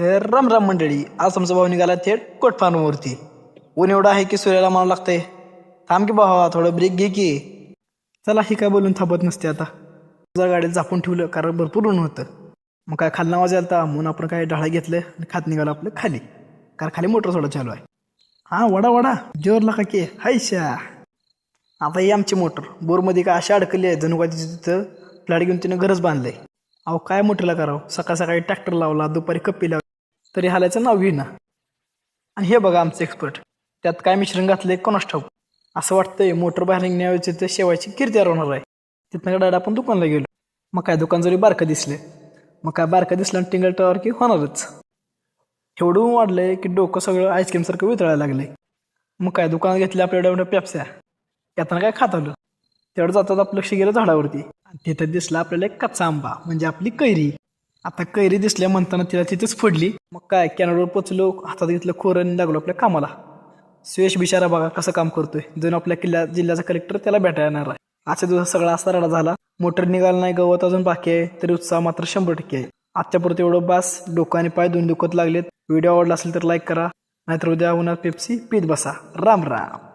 तर राम राम मंडळी, आज आमचा भाऊ निघाला थेट कोट फार्मवरती. ऊन एवढं आहे की सूर्याला मला लागतंय. थांब की भावा, थोडं ब्रेक घे की. चला, ही काय बोलून थांबत नसते आता. तुझ्या गाडीत झापून ठेवलं कारण भरपूर ऊन होतं. मग काय खालना आवाज यायला म्हणून आपण काय ढाळा घेतलं आणि खात निघालो आपलं खाली, कारण खाली मोटर थोडं चालू आहे. हा, वडा वडा जोर लागा की हायशा. आता ही आमची मोटर बोरमध्ये काय अशा अडकली आहे जणू काय तिथं फ्लॅट घेऊन तिनं घरच बांधलंय. अहो काय मोटरला करावं, सकाळ सकाळी ट्रॅक्टर लावला, दुपारी कप्पी लावली तरी हालायचं नाव घेईना. आणि हे बघा आमचं एक्सपर्ट, त्यात काय मिश्रण घातलंय कोणास ठाऊक. असं वाटतंय मोटर बाहेर निघण्याऐवजी तर शेवायची कीर्ती होणार आहे. तिथनं डायरेक्ट आपण दुकानला गेलो. मग काय दुकान जरी बारकं दिसले, मग काय बारकं दिसलं आणि टिंगल टावर की होणारच. एवढं वाढलंय की डोकं सगळं आईस्क्रीम सारखं वितळायला लागलंय. मग काय दुकानात घेतल्या आपल्या एवढ्या पेप्स्या, त्यातनं काय खात आलं. तेवढं जातात आपलं लक्ष गेलं झाडावरती आणि तिथं दिसला आपल्याला एक कच्चा आंबा म्हणजे आपली कैरी. आता कैरी दिसल्या म्हणताना तिला तिथंच फोडली. मग काय कॅनडवर पोचलो, हातात घेतलं खोरं आणि लागलो आपल्या कामाला. सुयश बिचारा बघा कसं काम करतोय, जणू आपल्या जिल्ह्याचा कलेक्टर त्याला भेटायला येणार आहे. आजच्या दिवस सगळा असा रडा झाला. मोटर निघाला नाही, गवत अजून बाकी आहे, तरी उत्साह मात्र 100% आहे. आजच्या पुरतं एवढं बास. डोकं आणि पाय दोन दुखत लागलेत. व्हिडिओ आवडला असेल तर लाईक करा, नाहीतर उद्या उन्हात पेप्सी पीत बसा. राम राम.